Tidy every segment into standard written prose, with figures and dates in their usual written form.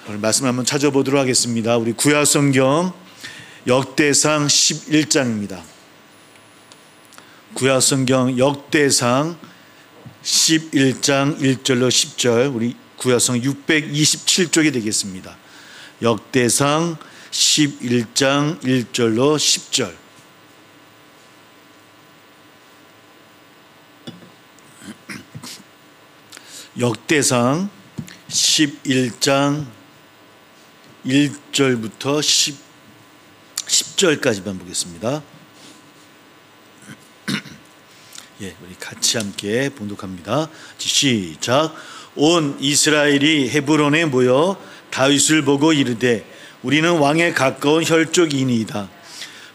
오늘 말씀을 한번 찾아보도록 하겠습니다. 우리 구약성경 역대상 11장입니다. 구약성경 역대상 11장 1절로 10절, 우리 구약성 627쪽이 되겠습니다. 역대상 11장 1절로 10절. 역대상 11장 1절부터 10절까지만 보겠습니다. 예, 우리 같이 함께 봉독합니다. 시작. 온 이스라엘이 헤브론에 모여 다윗을 보고 이르되 우리는 왕에 가까운 혈족이니이다.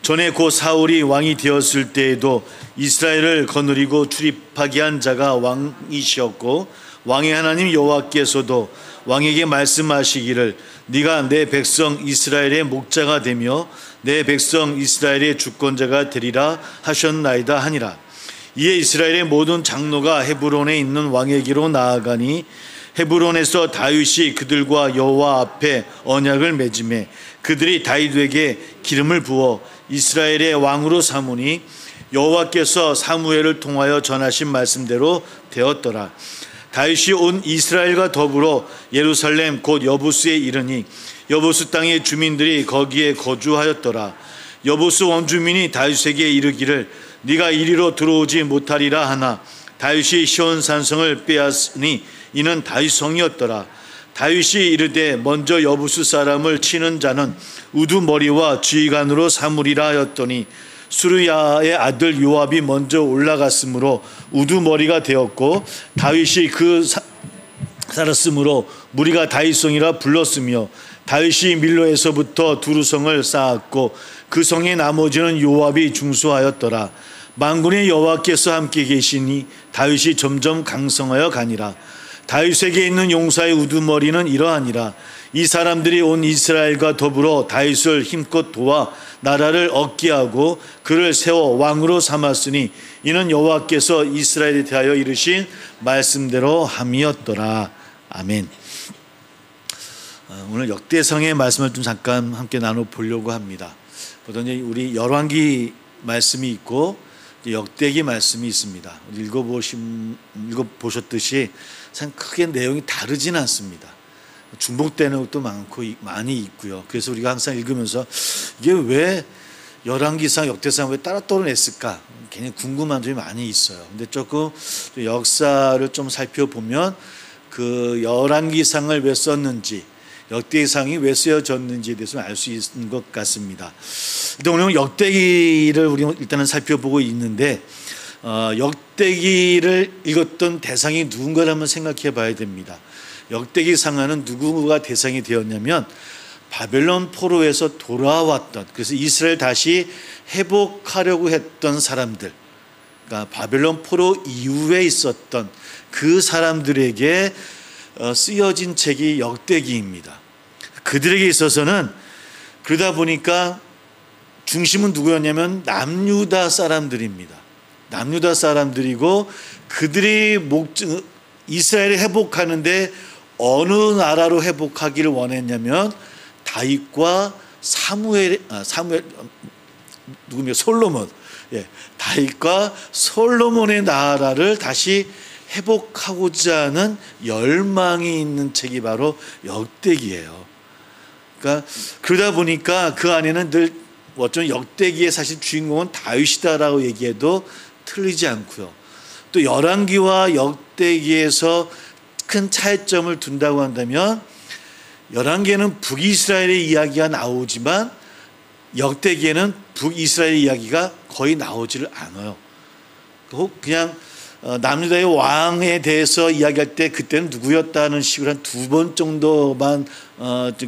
전에 고 사울이 왕이 되었을 때에도 이스라엘을 거느리고 출입하게 한 자가 왕이시었고 왕의 하나님 여호와께서도 왕에게 말씀하시기를 네가 내 백성 이스라엘의 목자가 되며 내 백성 이스라엘의 주권자가 되리라 하셨나이다 하니라. 이에 이스라엘의 모든 장로가 헤브론에 있는 왕에게로 나아가니 헤브론에서 다윗이 그들과 여호와 앞에 언약을 맺음에 그들이 다윗에게 기름을 부어 이스라엘의 왕으로 삼으니 여호와께서 사무엘을 통하여 전하신 말씀대로 되었더라. 다윗이 온 이스라엘과 더불어 예루살렘 곧 여부스에 이르니 여부스 땅의 주민들이 거기에 거주하였더라. 여부스 원주민이 다윗에게 이르기를 네가 이리로 들어오지 못하리라 하나 다윗이 시온 산성을 빼앗으니 이는 다윗 성이었더라. 다윗이 이르되 먼저 여부스 사람을 치는 자는 우두머리와 지휘관으로 삼으리라 하였더니 수르야의 아들 요압이 먼저 올라갔으므로 우두머리가 되었고 다윗이 그 살았으므로 무리가 다윗성이라 불렀으며 다윗이 밀로에서부터 두루성을 쌓았고 그 성의 나머지는 요압이 중수하였더라. 만군의 여호와께서 함께 계시니 다윗이 점점 강성하여 가니라. 다윗에게 있는 용사의 우두머리는 이러하니라. 이 사람들이 온 이스라엘과 더불어 다윗을 힘껏 도와 나라를 얻게 하고 그를 세워 왕으로 삼았으니 이는 여호와께서 이스라엘에 대하여 이르신 말씀대로 함이었더라. 아멘. 오늘 역대상의 말씀을 좀 잠깐 함께 나눠보려고 합니다. 보통 우리 열왕기 말씀이 있고 역대기 말씀이 있습니다. 읽어보셨듯이 참 크게 내용이 다르지는 않습니다. 중복되는 것도 많고 많이 있고요. 그래서 우리가 항상 읽으면서 이게 왜 열왕기상 역대상 왜 따로 냈을까 괜히 궁금한 점이 많이 있어요. 근데 조금 역사를 좀 살펴보면 그 열왕기상을 왜 썼는지 역대기상이 왜 쓰여졌는지에 대해서 알 수 있는 것 같습니다. 근데 오늘 역대기를 우리 일단은 살펴보고 있는데 역대기를 읽었던 대상이 누군가를 한번 생각해 봐야 됩니다. 역대기 상하는 누구가 대상이 되었냐면 바벨론 포로에서 돌아왔던, 그래서 이스라엘 다시 회복하려고 했던 사람들, 그러니까 바벨론 포로 이후에 있었던 그 사람들에게 쓰여진 책이 역대기입니다. 그들에게 있어서는 그러다 보니까 중심은 누구였냐면 남유다 사람들입니다. 남유다 사람들이고 그들이 이스라엘을 회복하는데 어느 나라로 회복하기를 원했냐면 다윗과 솔로몬, 다윗과 솔로몬의 나라를 다시 회복하고자 하는 열망이 있는 책이 바로 역대기예요. 그러니까 그러다 보니까 그 안에는 늘 어쩌면 역대기의 사실 주인공은 다윗이다라고 얘기해도 틀리지 않고요. 또 열왕기와 역대기에서 큰 차이점을 둔다고 한다면 열왕기에는 북이스라엘의 이야기가 나오지만 역대기에는 북이스라엘의 이야기가 거의 나오지를 않아요. 그냥 남유다의 왕에 대해서 이야기할 때 그때는 누구였다는 식으로 한 2번 정도만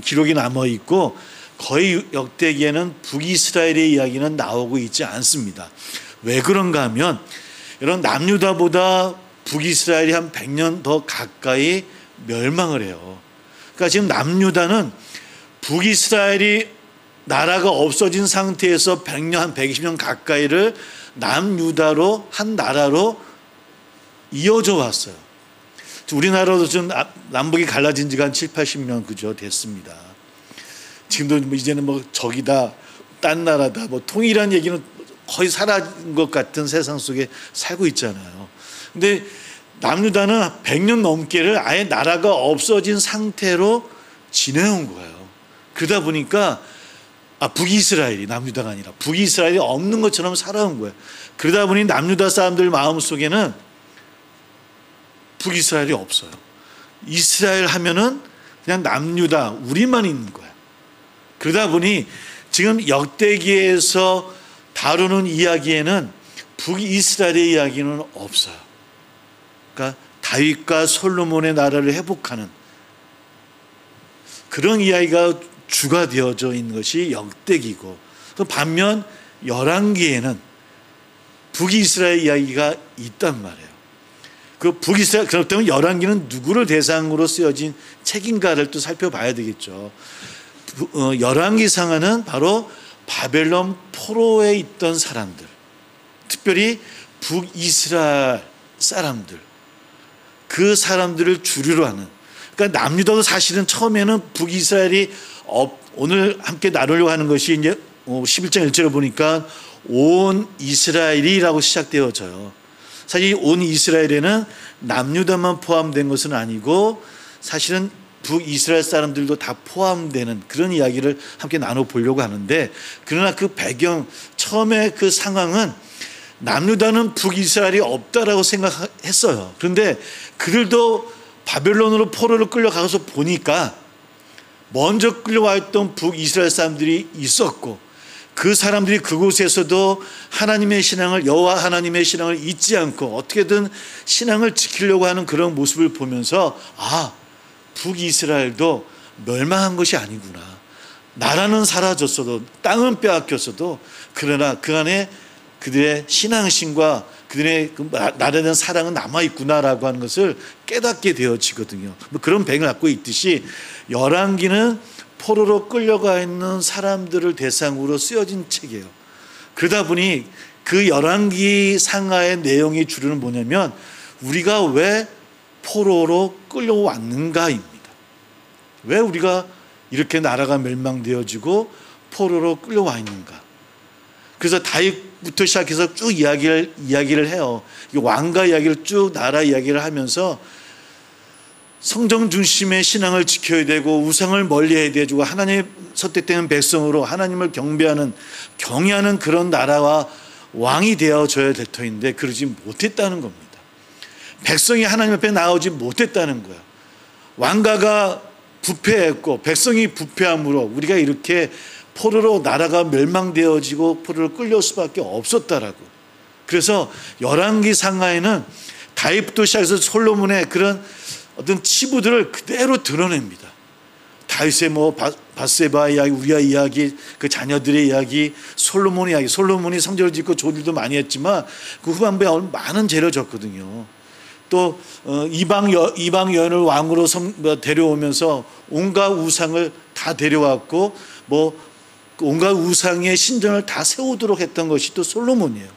기록이 남아 있고 거의 역대기에는 북이스라엘의 이야기는 나오고 있지 않습니다. 왜 그런가 하면 이런 남유다보다 북이스라엘이 한 100년 더 가까이 멸망을 해요. 그러니까 지금 남유다는 북이스라엘이 나라가 없어진 상태에서 100년, 한 120년 가까이를 남유다로 한 나라로 이어져 왔어요. 우리나라도 좀 남북이 갈라진 지가 한 7, 80년 그죠 됐습니다. 지금도 이제는 뭐 적이다, 딴 나라다, 뭐 통일한 얘기는 거의 사라진 것 같은 세상 속에 살고 있잖아요. 근데 남유다는 100년 넘게를 아예 나라가 없어진 상태로 지내온 거예요. 그러다 보니까 북이스라엘이, 남유다가 아니라 북이스라엘이 없는 것처럼 살아온 거예요. 그러다 보니 남유다 사람들 마음속에는 북이스라엘이 없어요. 이스라엘 하면은 그냥 남유다 우리만 있는 거예요. 그러다 보니 지금 역대기에서 다루는 이야기에는 북이스라엘의 이야기는 없어요. 그러니까 다윗과 솔로몬의 나라를 회복하는 그런 이야기가 주가 되어져 있는 것이 역대기고, 반면 열왕기에는 북이스라엘 이야기가 있단 말이에요. 그 북이스라엘, 그렇다면 열왕기는 누구를 대상으로 쓰여진 책인가를 또 살펴봐야 되겠죠. 열왕기 상하는 바로 바벨론 포로에 있던 사람들, 특별히 북이스라엘 사람들, 그 사람들을 주류로 하는, 그러니까 남유다도 사실은 처음에는 북이스라엘이 오늘 함께 나누려고 하는 것이 이제 11장 1절을 보니까 온 이스라엘이라고 시작되어져요. 사실 온 이스라엘에는 남유다만 포함된 것은 아니고 사실은 북이스라엘 사람들도 다 포함되는 그런 이야기를 함께 나눠보려고 하는데, 그러나 그 배경, 처음에 그 상황은 남유다는 북이스라엘이 없다라고 생각했어요. 그런데 그들도 바벨론으로 포로로 끌려가서 보니까 먼저 끌려와 있던 북이스라엘 사람들이 있었고, 그 사람들이 그곳에서도 하나님의 신앙을, 여호와 하나님의 신앙을 잊지 않고 어떻게든 신앙을 지키려고 하는 그런 모습을 보면서 북이스라엘도 멸망한 것이 아니구나. 나라는 사라졌어도, 땅은 빼앗겼어도, 그러나 그 안에 그들의 신앙심과 그들의 나라에 대한 사랑은 남아있구나라고 하는 것을 깨닫게 되어지거든요. 그런 배경을 갖고 있듯이 열왕기는 포로로 끌려가 있는 사람들을 대상으로 쓰여진 책이에요. 그러다 보니 그 열왕기 상하의 내용의 주류는 뭐냐면 우리가 왜 포로로 끌려왔는가입니다. 왜 우리가 이렇게 나라가 멸망되어지고 포로로 끌려와 있는가. 그래서 다윗부터 시작해서 쭉 이야기를 해요. 왕가 이야기를 쭉 나라 이야기를 하면서 성정 중심의 신앙을 지켜야 되고 우상을 멀리해야 되고 하나님의 선택된 백성으로 하나님을 경외하는 그런 나라와 왕이 되어져야 될 터인데 그러지 못했다는 겁니다. 백성이 하나님 앞에 나오지 못했다는 거예요. 왕가가 부패했고 백성이 부패함으로 우리가 이렇게 포로로 나라가 멸망되어지고 포로로 끌려올 수밖에 없었다라고. 그래서 열왕기 상하에는 다윗부터 시작해서 솔로몬의 그런 어떤 치부들을 그대로 드러냅니다. 다윗의 바세바 이야기, 우리아 이야기, 그 자녀들의 이야기, 솔로몬의 이야기. 솔로몬이 성전을 짓고 조일도 많이 했지만 그 후반부에 많은 죄를 졌거든요. 또 이방 여인을 왕으로 데려오면서 온갖 우상을 다 데려왔고 온갖 우상의 신전을 다 세우도록 했던 것이 또 솔로몬이에요.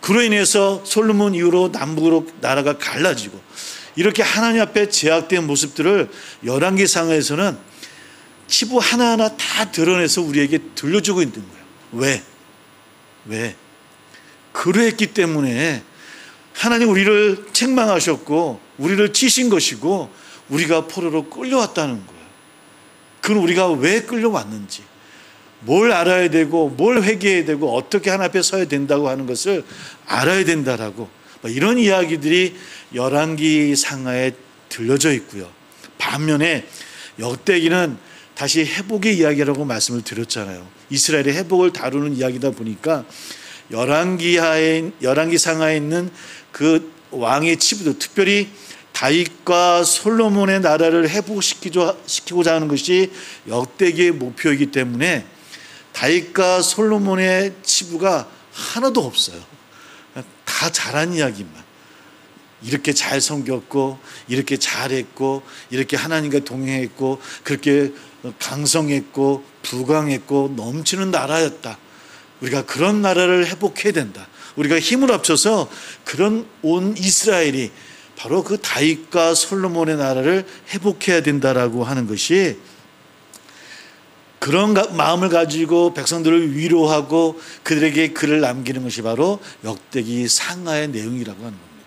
그로 인해서 솔로몬 이후로 남북으로 나라가 갈라지고 이렇게 하나님 앞에 제약된 모습들을 열왕기 상하에서는 치부 하나하나 다 드러내서 우리에게 들려주고 있는 거예요. 왜? 그러했기 때문에 하나님 우리를 책망하셨고 우리를 치신 것이고 우리가 포로로 끌려왔다는 거예요. 그건 우리가 왜 끌려왔는지, 뭘 알아야 되고 뭘 회개해야 되고 어떻게 하나님 앞에 서야 된다고 하는 것을 알아야 된다라고 이런 이야기들이 열왕기 상하에 들려져 있고요. 반면에 역대기는 다시 회복의 이야기라고 말씀을 드렸잖아요. 이스라엘의 회복을 다루는 이야기다 보니까 열왕기 상하에 있는 그 왕의 치부들, 특별히 다윗과 솔로몬의 나라를 회복시키고자 하는 것이 역대기의 목표이기 때문에 다윗과 솔로몬의 치부가 하나도 없어요. 다 잘한 이야기만. 이렇게 잘 섬겼고 이렇게 잘했고 이렇게 하나님과 동행했고 그렇게 강성했고 부강했고 넘치는 나라였다. 우리가 그런 나라를 회복해야 된다. 우리가 힘을 합쳐서 그런 온 이스라엘이 바로 그 다윗과 솔로몬의 나라를 회복해야 된다라고 하는 것이, 그런 마음을 가지고 백성들을 위로하고 그들에게 글을 남기는 것이 바로 역대기 상하의 내용이라고 하는 겁니다.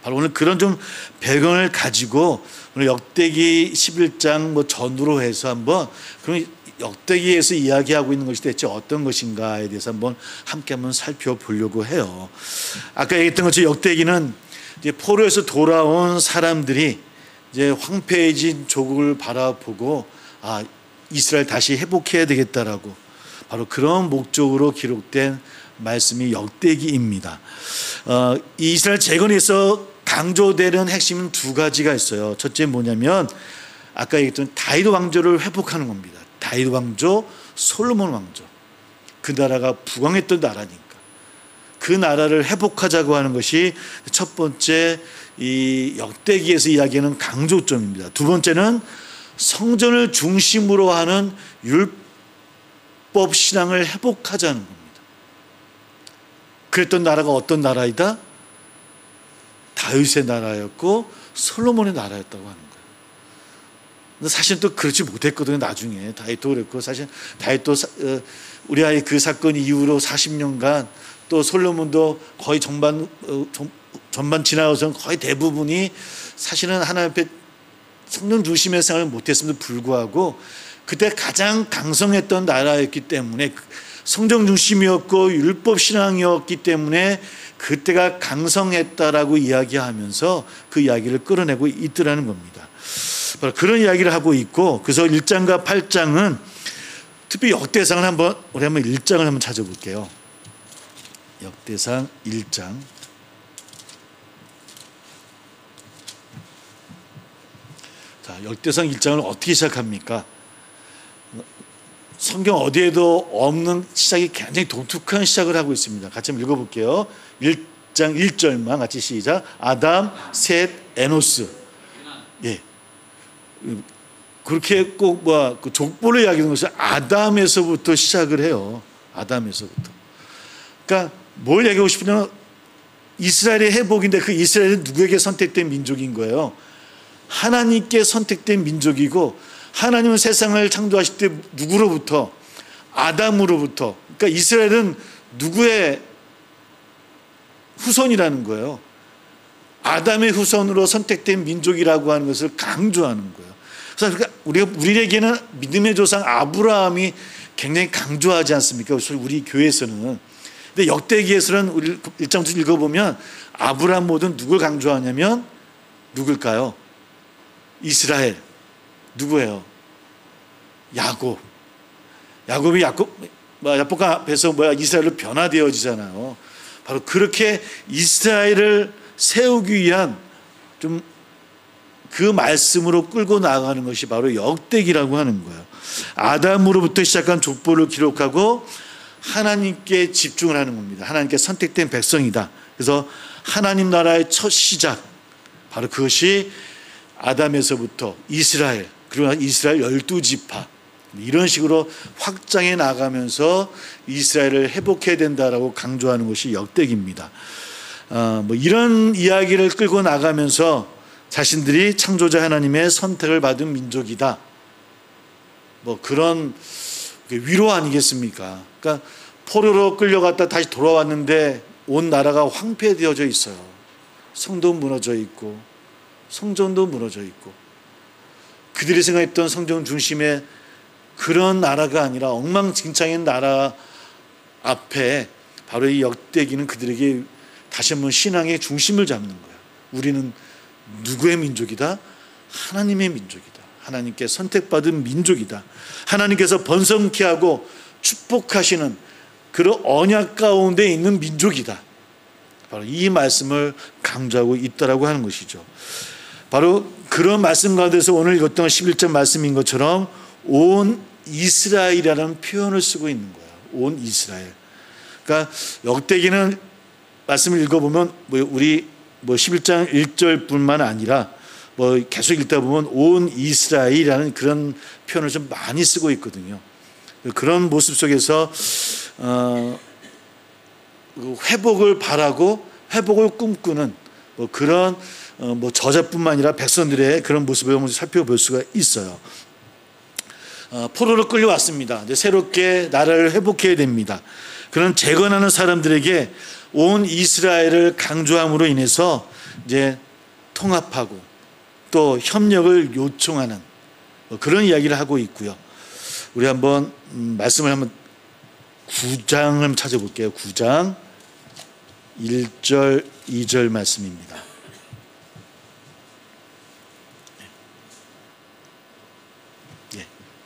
바로 오늘 그런 좀 배경을 가지고 오늘 역대기 11장 전후로 해서 한번 그런 역대기에서 이야기하고 있는 것이 대체 어떤 것인가에 대해서 함께 살펴보려고 해요. 아까 얘기했던 것처럼 역대기는 이제 포로에서 돌아온 사람들이 이제 황폐해진 조국을 바라보고 이스라엘 다시 회복해야 되겠다라고, 바로 그런 목적으로 기록된 말씀이 역대기입니다. 이 이스라엘 재건에서 강조되는 핵심은 두 가지가 있어요. 첫째 뭐냐면 아까 얘기했던 다윗 왕조를 회복하는 겁니다. 다윗 왕조, 솔로몬 왕조. 그 나라가 부강했던 나라니까 그 나라를 회복하자고 하는 것이 첫 번째 이 역대기에서 이야기하는 강조점입니다. 두 번째는 성전을 중심으로 하는 율법 신앙을 회복하자는 겁니다. 그랬던 나라가 어떤 나라이다? 다윗의 나라였고 솔로몬의 나라였다고 하는 거예요. 근데 사실 또 그렇지 못했거든요. 나중에 다윗도 그랬고, 사실 다윗도 우리아의 그 사건 이후로 40년간 또 솔로몬도 거의 전반 지나가서 거의 대부분이 사실은 하나님 앞에 성령 중심의 생활을 못했음에도 불구하고 그때 가장 강성했던 나라였기 때문에, 성경 중심이었고 율법 신앙이었기 때문에 그때가 강성했다라고 이야기하면서 그 이야기를 끌어내고 있더라는 겁니다. 바로 그런 이야기를 하고 있고, 그래서 1장과 8장은 특히 역대상을 우리 한번 1장을 한번 찾아볼게요. 역대상 1장. 자, 역대상 1장을 어떻게 시작합니까? 성경 어디에도 없는 시작이 굉장히 독특한 시작을 하고 있습니다. 같이 한번 읽어볼게요. 1장 1절만 같이 시작. 아담, 셋, 에노스. 예. 그렇게 꼭 그 족보를 이야기하는 것은 아담에서부터 시작을 해요. 아담에서부터. 그러니까 뭘 얘기하고 싶으냐면 이스라엘의 회복인데, 그 이스라엘은 누구에게 선택된 민족인 거예요? 하나님께 선택된 민족이고, 하나님은 세상을 창조하실 때 누구로부터? 아담으로부터. 그러니까 이스라엘은 누구의 후손이라는 거예요? 아담의 후손으로 선택된 민족이라고 하는 것을 강조하는 거예요. 그래서 우리에게는 믿음의 조상 아브라함이 굉장히 강조하지 않습니까? 우리 교회에서는. 근데 역대기에서는 우리 1장부터 읽어보면 아브라함 모든 누굴 강조하냐면 누굴까요? 이스라엘. 누구예요? 야곱. 야곱이 야곱 앞에서 이스라엘로 변화되어지잖아요. 바로 그렇게 이스라엘을 세우기 위한 좀 그 말씀으로 끌고 나가는 것이 바로 역대기라고 하는 거예요. 아담으로부터 시작한 족보를 기록하고 하나님께 집중을 하는 겁니다. 하나님께 선택된 백성이다. 그래서 하나님 나라의 첫 시작, 바로 그것이 아담에서부터 이스라엘, 그리고 이스라엘 12지파, 이런 식으로 확장해 나가면서 이스라엘을 회복해야 된다라고 강조하는 것이 역대기입니다. 이런 이야기를 끌고 나가면서 자신들이 창조자 하나님의 선택을 받은 민족이다. 그런 위로 아니겠습니까? 그러니까 포로로 끌려갔다 다시 돌아왔는데 온 나라가 황폐되어져 있어요. 성도 무너져 있고 성전도 무너져 있고, 그들이 생각했던 성전 중심의 그런 나라가 아니라 엉망진창인 나라 앞에 바로 이 역대기는 그들에게 다시 한번 신앙의 중심을 잡는 거예요. 우리는 누구의 민족이다? 하나님의 민족이다. 하나님께 선택받은 민족이다. 하나님께서 번성케 하고 축복하시는 그런 언약 가운데 있는 민족이다. 바로 이 말씀을 강조하고 있다라고 하는 것이죠. 바로 그런 말씀 가운데서 오늘 읽었던 11절 말씀인 것처럼 온 이스라엘이라는 표현을 쓰고 있는 거예요. 온 이스라엘. 그러니까 역대기는 말씀을 읽어보면 우리 11장 1절뿐만 아니라 계속 읽다 보면 온 이스라엘이라는 그런 표현을 좀 많이 쓰고 있거든요. 그런 모습 속에서 회복을 바라고 회복을 꿈꾸는 그런 뭐 저자뿐만 아니라 백성들의 그런 모습을 한번 살펴볼 수가 있어요. 포로로 끌려왔습니다. 이제 새롭게 나라를 회복해야 됩니다. 그런 재건하는 사람들에게 온 이스라엘을 강조함으로 인해서 이제 통합하고 또 협력을 요청하는 그런 이야기를 하고 있고요. 우리 한번 말씀을 한번 9장을 찾아볼게요. 9장 1절 2절 말씀입니다.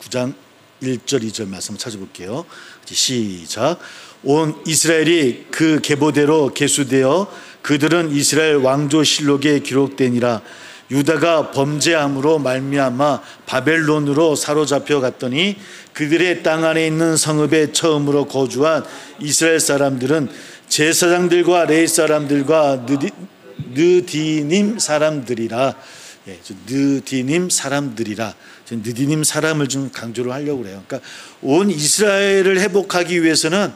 9장 1절 2절 말씀 찾아볼게요. 시작. 온 이스라엘이 그 계보대로 계수되어 그들은 이스라엘 왕조실록에 기록되니라. 유다가 범죄함으로 말미암아 바벨론으로 사로잡혀 갔더니 그들의 땅 안에 있는 성읍에 처음으로 거주한 이스라엘 사람들은 제사장들과 레위 사람들과 느디님 사람들이라. 느디님 사람들이라. 느디님 사람을 좀 강조를 하려고 그래요. 그러니까 온 이스라엘을 회복하기 위해서는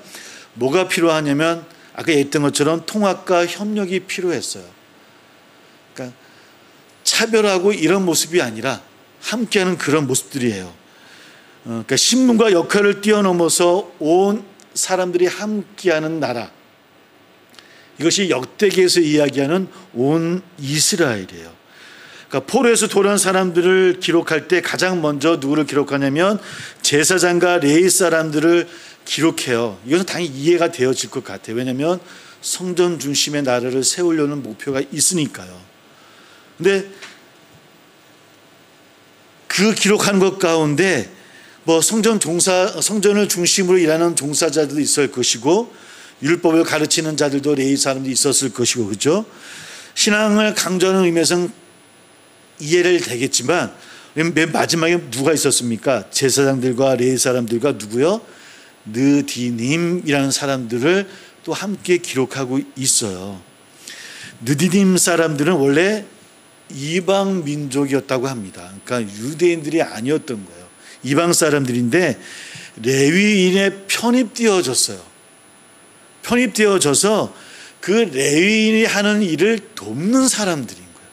뭐가 필요하냐면 아까 얘기했던 것처럼 통합과 협력이 필요했어요. 그러니까 차별하고 이런 모습이 아니라 함께하는 그런 모습들이에요. 그러니까 신분과 역할을 뛰어넘어서 온 사람들이 함께하는 나라. 이것이 역대기에서 이야기하는 온 이스라엘이에요. 그러니까 포로에서 돌아온 사람들을 기록할 때 가장 먼저 누구를 기록하냐면 제사장과 레위 사람들을 기록해요. 이것은 당연히 이해가 되어질 것 같아요. 왜냐하면 성전 중심의 나라를 세우려는 목표가 있으니까요. 근데 그 기록하는 것 가운데 뭐 성전을 중심으로 일하는 종사자들도 있을 것이고 율법을 가르치는 자들도 레위 사람들이 있었을 것이고, 그렇죠? 신앙을 강조하는 의미에서는 이해를 되겠지만 맨 마지막에 누가 있었습니까? 제사장들과 레위 사람들과 누구요? 느디님이라는 사람들을 또 함께 기록하고 있어요. 느디님 사람들은 원래 이방 민족이었다고 합니다. 그러니까 유대인들이 아니었던 거예요. 이방 사람들인데 레위인에 편입되어졌어요. 편입되어져서 그 레위인이 하는 일을 돕는 사람들인 거예요.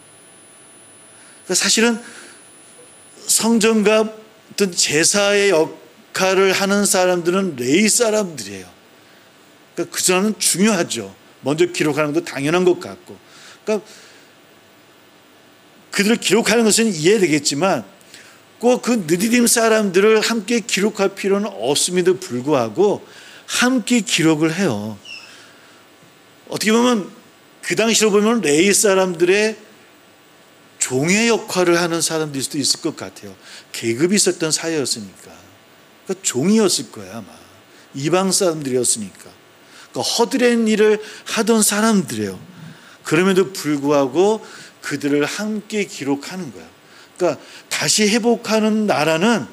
그러니까 사실은 성전과 어떤 제사의 역할을 하는 사람들은 레위 사람들이에요. 그러니까 그 사람은 중요하죠. 먼저 기록하는 것도 당연한 것 같고. 그러니까 그들을 기록하는 것은 이해되겠지만 꼭 그 느디딤 사람들을 함께 기록할 필요는 없음에도 불구하고 함께 기록을 해요. 어떻게 보면 그 당시로 보면 레위 사람들의 종의 역할을 하는 사람들일 수도 있을 것 같아요. 계급이 있었던 사회였으니까. 그러니까 종이었을 거야 아마. 이방 사람들이었으니까. 그러니까 허드렛 일을 하던 사람들이에요. 그럼에도 불구하고 그들을 함께 기록하는 거야. 그러니까 다시 회복하는 나라는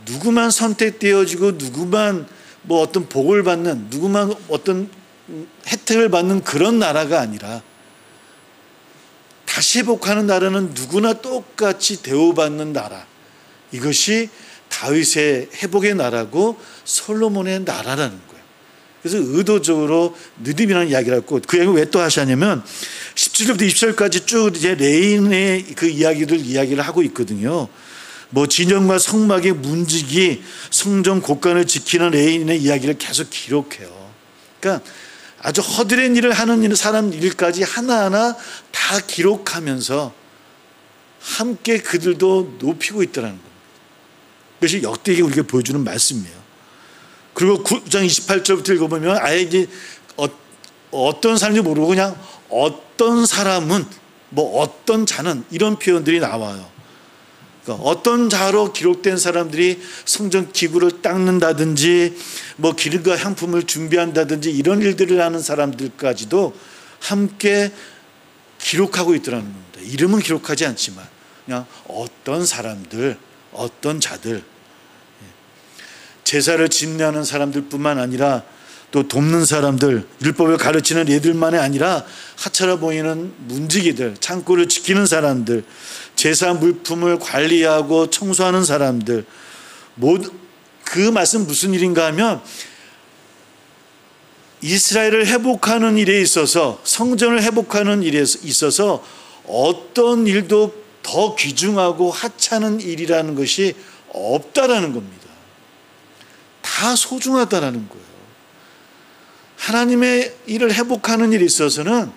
누구만 선택되어지고 누구만 뭐 어떤 복을 받는, 누구만 어떤 혜택을 받는 그런 나라가 아니라 다시 회복하는 나라는 누구나 똑같이 대우받는 나라. 이것이 다윗의 회복의 나라고 솔로몬의 나라라는 거예요. 그래서 의도적으로 느딤이라는 이야기를 했고, 그 이야기를 왜 또 하시냐면 17절부터 20절까지 쭉 이제 레인의 그 이야기를 하고 있거든요. 뭐 진영과 성막의 문지기, 성전 곳간을 지키는 레인의 이야기를 계속 기록해요. 그러니까 아주 허드렛 일을 하는 사람 일까지 하나하나 다 기록하면서 함께 그들도 높이고 있다는 겁니다. 그것이 역대기에 우리가 보여주는 말씀이에요. 그리고 9장 28절부터 읽어보면 아예 이제 어떤 사람인지 모르고 그냥 어떤 사람은 뭐 어떤 자는 이런 표현들이 나와요. 그러니까 어떤 자로 기록된 사람들이 성전 기구를 닦는다든지 뭐 기름과 향품을 준비한다든지 이런 일들을 하는 사람들까지도 함께 기록하고 있더라는 겁니다. 이름은 기록하지 않지만 그냥 어떤 사람들, 어떤 자들, 제사를 집례하는 사람들뿐만 아니라 또 돕는 사람들, 율법을 가르치는 얘들만이 아니라 하찮아 보이는 문지기들, 창고를 지키는 사람들, 제사 물품을 관리하고 청소하는 사람들, 그 말씀 무슨 일인가 하면 이스라엘을 회복하는 일에 있어서, 성전을 회복하는 일에 있어서 어떤 일도 더 귀중하고 하찮은 일이라는 것이 없다라는 겁니다. 다 소중하다라는 거예요. 하나님의 일을 회복하는 일에 있어서는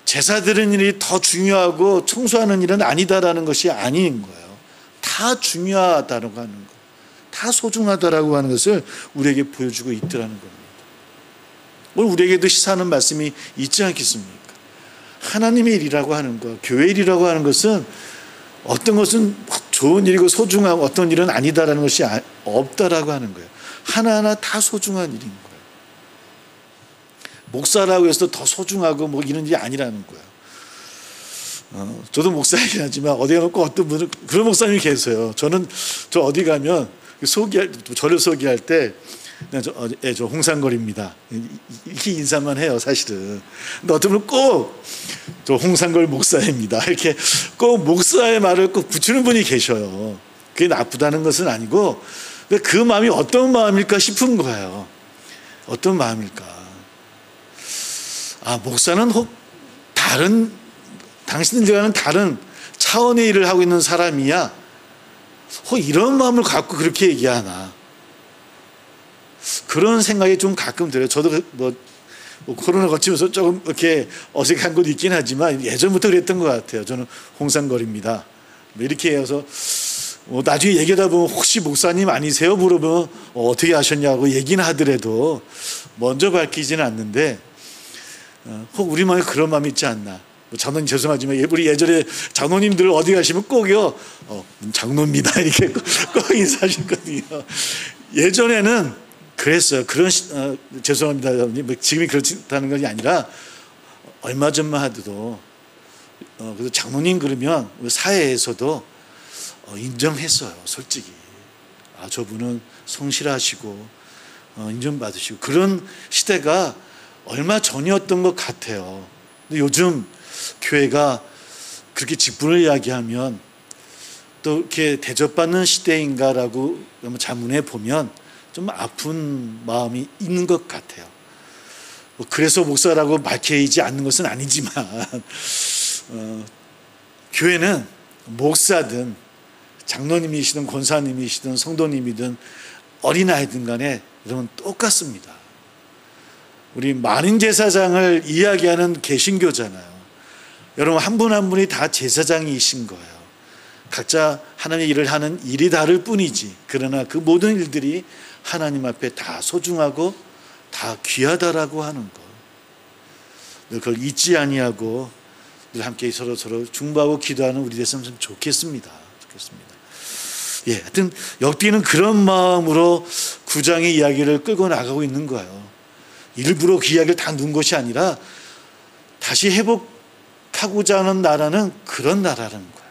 제사 드리는 일이 더 중요하고 청소하는 일은 아니다라는 것이 아닌 거예요. 다 중요하다라고 하는 거, 다 소중하다라고 하는 것을 우리에게 보여주고 있더라는 겁니다. 오늘 우리에게도 시사하는 말씀이 있지 않겠습니까? 하나님의 일이라고 하는 것, 교회 일이라고 하는 것은 어떤 것은 좋은 일이고 소중하고 어떤 일은 아니다라는 것이 없다라고 하는 거예요. 하나하나 다 소중한 일인 거예요. 목사라고 해서 더 소중하고 뭐 이런 일이 아니라는 거예요. 저도 목사이긴 하지만 어디 가면 꼭 어떤 분은 그런 목사님이 계세요. 저 어디 가면 저를 소개할 때 저 홍상걸입니다, 이렇게 인사만 해요 사실은. 근데 어떤 분은 꼭 저 홍상걸 목사입니다 이렇게 꼭 목사의 말을 꼭 붙이는 분이 계셔요. 그게 나쁘다는 것은 아니고 그 마음이 어떤 마음일까 싶은 거예요. 어떤 마음일까? 목사는 혹 다른, 당신들과는 다른 차원의 일을 하고 있는 사람이야, 혹 이런 마음을 갖고 그렇게 얘기하나, 그런 생각이 좀 가끔 들어요. 저도 뭐 코로나 거치면서 조금 이렇게 어색한 것도 있긴 하지만 예전부터 그랬던 것 같아요. 저는 홍상걸입니다 이렇게 해서 나중에 얘기하다 보면 혹시 목사님 아니세요? 물어보면 어떻게 아셨냐고 얘기는 하더라도 먼저 밝히지는 않는데, 혹 우리 마음에 그런 마음이 있지 않나. 장로님 죄송하지만 우리 예전에 장로님들 어디 가시면 꼭요 장로입니다 이렇게 꼭 인사하셨거든요. 예전에는 그랬어요. 죄송합니다 지금이 그렇다는 것이 아니라 얼마 전만 하더라도 그래서 장로님 그러면 우리 사회에서도 인정했어요. 솔직히 저분은 성실하시고 인정받으시고, 그런 시대가 얼마 전이었던 것 같아요. 근데 요즘 교회가 그렇게 직분을 이야기하면 또 이렇게 대접받는 시대인가라고 자문해 보면 좀 아픈 마음이 있는 것 같아요. 그래서 목사라고 밝히지 않는 것은 아니지만 교회는 목사든 장로님이시든 권사님이시든 성도님이든 어린아이든 간에 여러분 똑같습니다. 우리 만인제사장을 이야기하는 개신교잖아요. 여러분 한 분 한 분이 다 제사장이신 거예요. 각자 하나님의 일을 하는 일이 다를 뿐이지, 그러나 그 모든 일들이 하나님 앞에 다 소중하고 다 귀하다라고 하는 것, 늘 그걸 잊지 아니하고 늘 함께 서로 중보하고 기도하는 우리 됐으면 참 좋겠습니다. 하여튼 역대는 그런 마음으로 9장의 이야기를 끌고 나가고 있는 거예요. 일부러 그 이야기를 다 누운 것이 아니라 다시 회복하고자 하는 나라는 그런 나라라는 거예요.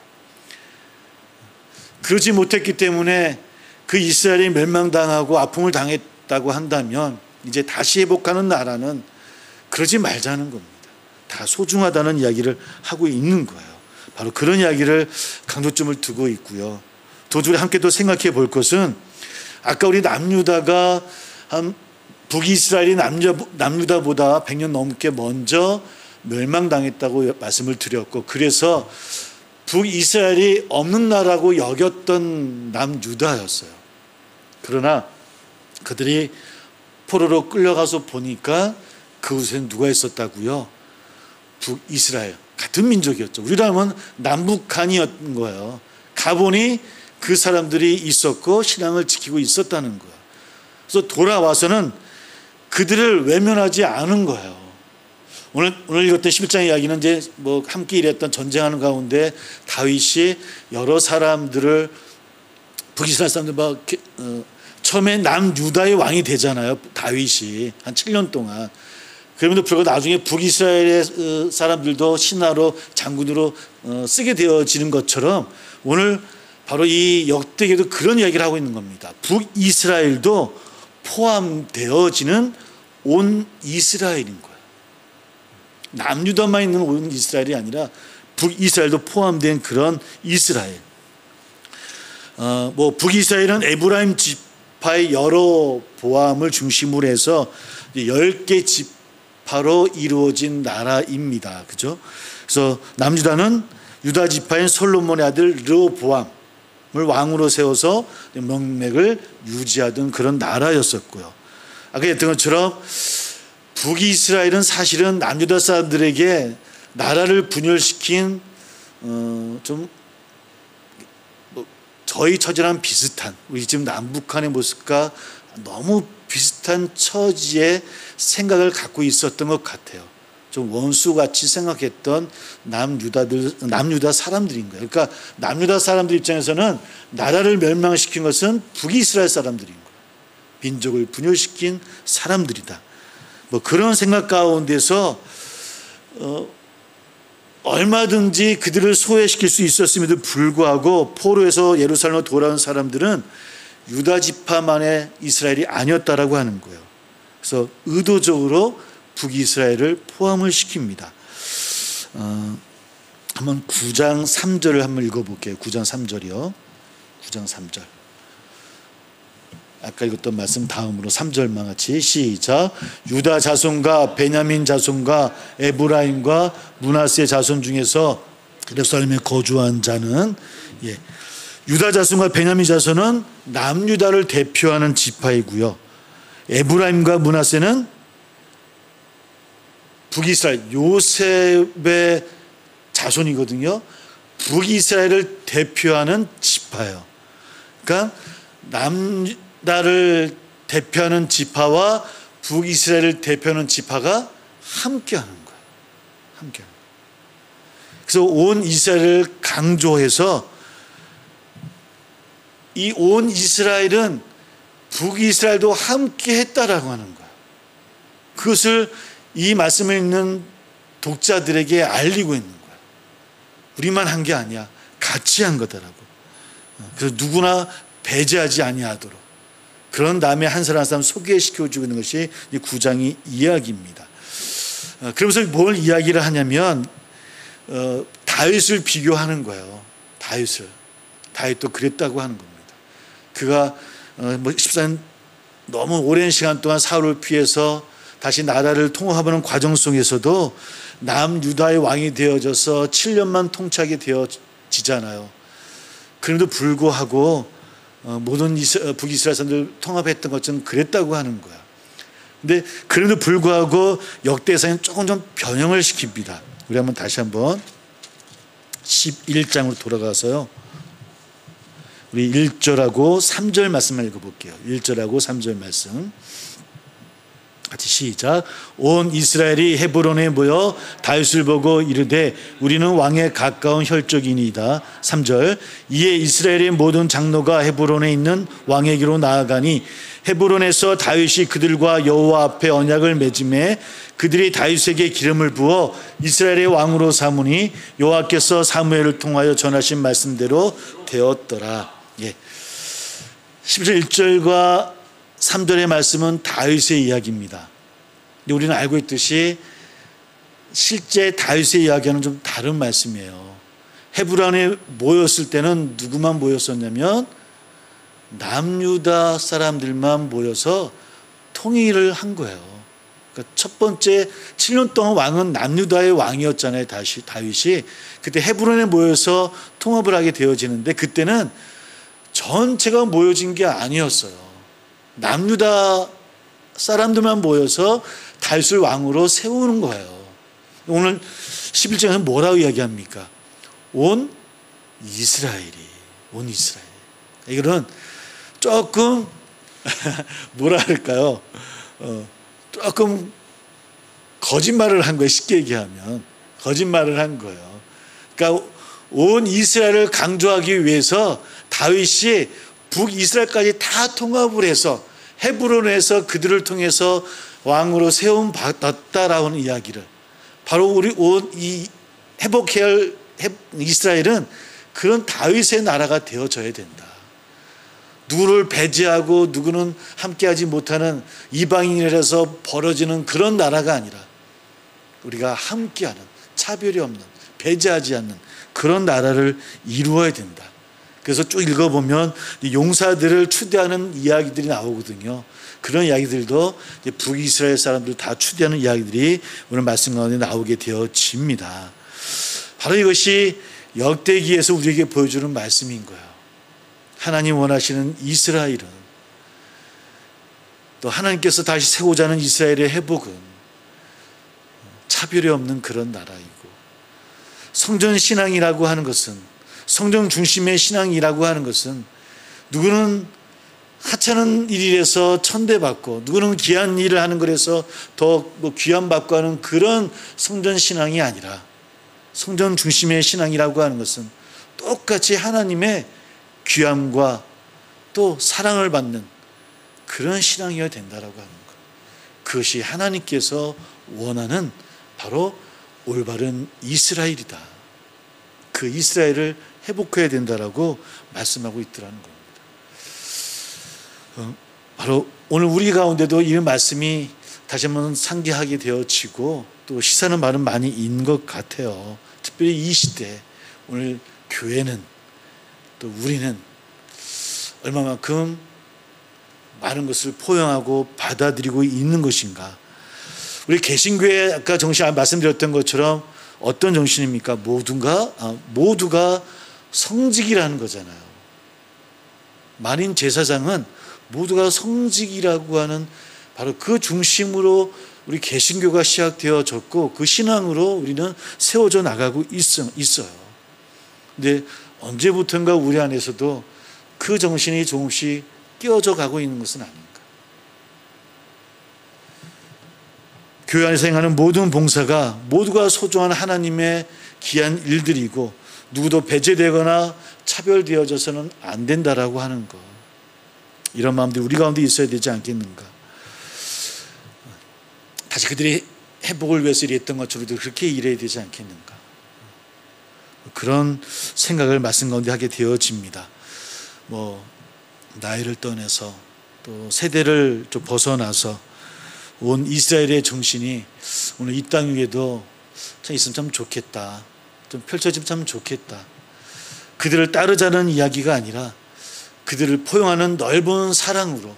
그러지 못했기 때문에 그 이스라엘이 멸망당하고 아픔을 당했다고 한다면 이제 다시 회복하는 나라는 그러지 말자는 겁니다. 다 소중하다는 이야기를 하고 있는 거예요. 바로 그런 이야기를 강조점을 두고 있고요. 또 둘이 함께 또 생각해 볼 것은, 아까 우리 남유다가 북이스라엘이 남유다보다 100년 넘게 먼저 멸망당했다고 말씀을 드렸고, 그래서 북이스라엘이 없는 나라고 여겼던 남유다였어요. 그러나 그들이 포로로 끌려가서 보니까 그곳에는 누가 있었다고요? 북이스라엘, 같은 민족이었죠. 우리라면 남북한이었던 거예요. 가보니 그 사람들이 있었고 신앙을 지키고 있었다는 거예요. 그래서 돌아와서는 그들을 외면하지 않은 거예요. 오늘 읽었던 11장 이야기는 이제 뭐 함께 일했던 전쟁하는 가운데 다윗이 여러 사람들을, 북이스라엘 사람들 막 처음에 남유다의 왕이 되잖아요. 다윗이 한 7년 동안. 그럼에도 불구하고 나중에 북이스라엘의 사람들도 신하로 장군으로 쓰게 되어지는 것처럼 오늘 바로 이 역대기에도 그런 이야기를 하고 있는 겁니다. 북이스라엘도 포함되어지는 온 이스라엘인 거예요. 남유다만 있는 온 이스라엘이 아니라 북이스라엘도 포함된 그런 이스라엘. 북이스라엘은 에브라임 지파 지파의 여러 보암을 중심으로 해서 10개 지파로 이루어진 나라입니다. 그죠? 그래서 남유다는 유다 지파인 솔로몬의 아들 르호보암을 왕으로 세워서 명맥을 유지하던 그런 나라였었고요. 아까 했던 것처럼 북이스라엘은 사실은 남유다 사람들에게 나라를 분열시킨 좀 저희 처지랑 비슷한, 우리 지금 남북한의 모습과 너무 비슷한 처지의 생각을 갖고 있었던 것 같아요. 좀 원수같이 생각했던 남유다 사람들인 거예요. 그러니까 남유다 사람들 입장에서는 나라를 멸망시킨 것은 북이스라엘 사람들인 거예요. 민족을 분열시킨 사람들이다. 뭐 그런 생각 가운데서 얼마든지 그들을 소외시킬 수 있었음에도 불구하고 포로에서 예루살렘으로 돌아온 사람들은 유다 지파만의 이스라엘이 아니었다라고 하는 거예요. 그래서 의도적으로 북이스라엘을 포함을 시킵니다. 한번 9장 3절을 한번 읽어볼게요. 9장 3절이요. 9장 3절. 아까 읽었던 말씀 다음으로 3절만 같이 시작. 유다 자손과 베냐민 자손과 에브라임과 므낫세 자손 중에서 예루살렘에 거주한 자는, 유다 자손과 베냐민 자손은 남유다를 대표하는 지파이고요. 에브라임과 므낫세는 북이스라엘 요셉의 자손이거든요. 북이스라엘을 대표하는 지파예요. 그러니까 남유다를 대표하는 지파와 북이스라엘을 대표하는 지파가 함께하는 거예요. 함께하는 거예요. 그래서 온 이스라엘을 강조해서 이 온 이스라엘은 북이스라엘도 함께 했다라고 하는 거예요. 그것을 이 말씀을 읽는 독자들에게 알리고 있는 거예요. 우리만 한 게 아니야. 같이 한 거다라고. 그래서 누구나 배제하지 아니하도록 그런 다음에 한 사람 한 사람 소개시켜주고 있는 것이 이 9장의 이야기입니다. 그러면서 뭘 이야기를 하냐면 다윗을 비교하는 거예요. 다윗도 그랬다고 하는 겁니다. 그가 14년 너무 오랜 시간 동안 사울을 피해서 다시 나라를 통합하는 과정 속에서도 남유다의 왕이 되어져서 7년만 통치하게 되어지잖아요. 그럼에도 불구하고 모든 북이스라엘 사람들 통합했던 것처럼 그랬다고 하는 거야. 근데 그럼에도 불구하고 역대사는 조금 좀 변형을 시킵니다. 우리 한번 다시 한번 11장으로 돌아가서요. 우리 1절하고 3절 말씀만 읽어볼게요. 1절하고 3절 말씀 같이 시작. 온 이스라엘이 헤브론에 모여 다윗을 보고 이르되 우리는 왕에 가까운 혈족이니이다. 3절. 이에 이스라엘의 모든 장로가 헤브론에 있는 왕에게로 나아가니 헤브론에서 다윗이 그들과 여호와 앞에 언약을 맺음에 그들이 다윗에게 기름을 부어 이스라엘의 왕으로 삼으니 여호와께서 사무엘을 통하여 전하신 말씀대로 되었더라. 11절 3절의 말씀은 다윗의 이야기입니다. 근데 우리는 알고 있듯이 실제 다윗의 이야기와는 좀 다른 말씀이에요. 헤브론에 모였을 때는 누구만 모였었냐면 남유다 사람들만 모여서 통일을 한 거예요. 그러니까 첫 번째 7년 동안 왕은 남유다의 왕이었잖아요. 다윗이. 그때 헤브론에 모여서 통합을 하게 되어지는데 그때는 전체가 모여진 게 아니었어요. 남유다 사람들만 모여서 다윗을 왕으로 세우는 거예요. 오늘 11장에서 뭐라고 이야기합니까? 온 이스라엘. 이거는 조금 뭐라 할까요? 조금 거짓말을 한 거예요. 쉽게 얘기하면 거짓말을 한 거예요. 그러니까 온 이스라엘을 강조하기 위해서 다윗이 북이스라엘까지 다 통합을 해서 헤브론에서 그들을 통해서 왕으로 세움 받았다라는 이야기를, 바로 우리 온 이 회복해야 할 이스라엘은 그런 다윗의 나라가 되어져야 된다. 누구를 배제하고 누구는 함께하지 못하는 이방인이라서 벌어지는 그런 나라가 아니라 우리가 함께하는, 차별이 없는, 배제하지 않는 그런 나라를 이루어야 된다. 그래서 쭉 읽어보면 용사들을 추대하는 이야기들이 나오거든요. 그런 이야기들도 이제 북이스라엘 사람들 다 추대하는 이야기들이 오늘 말씀 가운데 나오게 되어집니다. 바로 이것이 역대기에서 우리에게 보여주는 말씀인 거예요. 하나님 원하시는 이스라엘은, 또 하나님께서 다시 세우고자 하는 이스라엘의 회복은 차별이 없는 그런 나라이고, 성전 신앙이라고 하는 것은, 성전 중심의 신앙이라고 하는 것은, 누구는 하찮은 일이라서 천대받고 누구는 귀한 일을 하는 거라서 더 귀함받고 하는 그런 성전 신앙이 아니라, 성전 중심의 신앙이라고 하는 것은 똑같이 하나님의 귀함과 또 사랑을 받는 그런 신앙이어야 된다라고 하는 것. 그것이 하나님께서 원하는 바로 올바른 이스라엘이다. 그 이스라엘을 회복해야 된다라고 말씀하고 있더라는 겁니다. 바로 오늘 우리 가운데도 이 말씀이 다시 한번 상기하게 되어지고 또 시사하는 말은 많이 있는 것 같아요. 특별히 이 시대, 오늘 교회는, 또 우리는 얼마만큼 많은 것을 포용하고 받아들이고 있는 것인가. 우리 개신교회 아까 정신 말씀드렸던 것처럼 어떤 정신입니까? 모두가 성직이라는 거잖아요. 만인 제사장은 모두가 성직이라고 하는 바로 그 중심으로 우리 개신교가 시작되어졌고, 그 신앙으로 우리는 세워져 나가고 있어요. 근데 언제부턴가 우리 안에서도 그 정신이 조금씩 끼어져 가고 있는 것은 아닌가. 교회 안에서 행하는 모든 봉사가 모두가 소중한 하나님의 귀한 일들이고, 누구도 배제되거나 차별되어져서는 안 된다라고 하는 것. 이런 마음들이 우리 가운데 있어야 되지 않겠는가. 다시 그들이 회복을 위해서 일했던 것처럼 우리도 그렇게 일해야 되지 않겠는가. 그런 생각을 말씀 가운데 하게 되어집니다. 나이를 떠나서 또 세대를 좀 벗어나서 온 이스라엘의 정신이 오늘 이 땅 위에도 참 있으면 참 좋겠다, 좀 펼쳐지면 참 좋겠다. 그들을 따르자는 이야기가 아니라 그들을 포용하는 넓은 사랑으로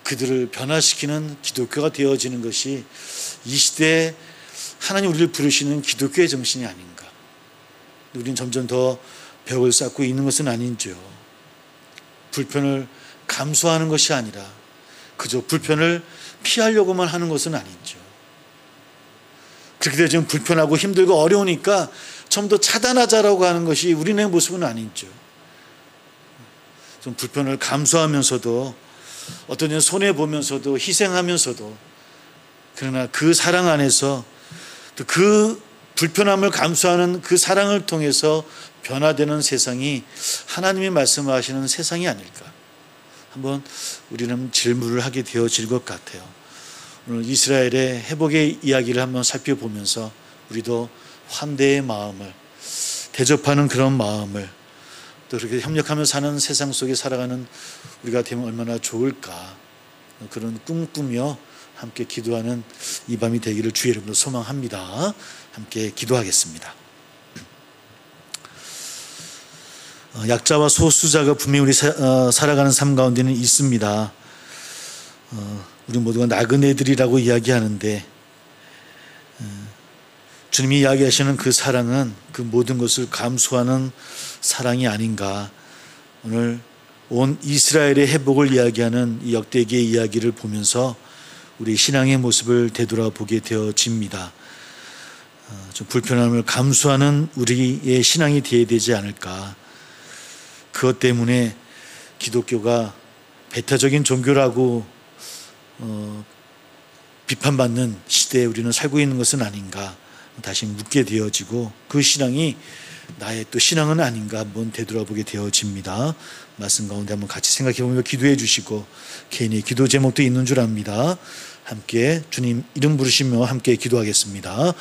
그들을 변화시키는 기독교가 되어지는 것이 이 시대에 하나님 우리를 부르시는 기독교의 정신이 아닌가. 우리는 점점 더 벽을 쌓고 있는 것은 아닌지요. 불편을 감수하는 것이 아니라 그저 불편을 피하려고만 하는 것은 아닌지요. 그렇게 되어 지금 불편하고 힘들고 어려우니까 좀 더 차단하자라고 하는 것이 우리네 모습은 아닌지요. 좀 불편을 감수하면서도, 어떤 년 손해보면서도, 희생하면서도, 그러나 그 사랑 안에서 또 그 불편함을 감수하는 그 사랑을 통해서 변화되는 세상이 하나님이 말씀하시는 세상이 아닐까. 한번 우리는 질문을 하게 되어질 것 같아요. 오늘 이스라엘의 회복의 이야기를 한번 살펴보면서 우리도 환대의 마음을, 대접하는 그런 마음을, 또 그렇게 협력하며 사는 세상 속에 살아가는 우리가 되면 얼마나 좋을까. 그런 꿈꾸며 함께 기도하는 이 밤이 되기를 주의 이름으로 소망합니다. 함께 기도하겠습니다. 약자와 소수자가 분명히 우리 살아가는 삶 가운데는 있습니다. 우리 모두가 나그네들이라고 이야기하는데, 주님이 이야기하시는 그 사랑은 그 모든 것을 감수하는 사랑이 아닌가. 오늘 온 이스라엘의 회복을 이야기하는 이 역대기의 이야기를 보면서 우리 신앙의 모습을 되돌아보게 되어집니다. 좀 불편함을 감수하는 우리의 신앙이 되어야 되지 않을까. 그것 때문에 기독교가 배타적인 종교라고 비판받는 시대에 우리는 살고 있는 것은 아닌가 다시 묻게 되어지고, 그 신앙이 나의 또 신앙은 아닌가 한번 되돌아보게 되어집니다. 말씀 가운데 한번 같이 생각해보며 기도해 주시고, 개인의 기도 제목도 있는 줄 압니다. 함께 주님 이름 부르시며 함께 기도하겠습니다.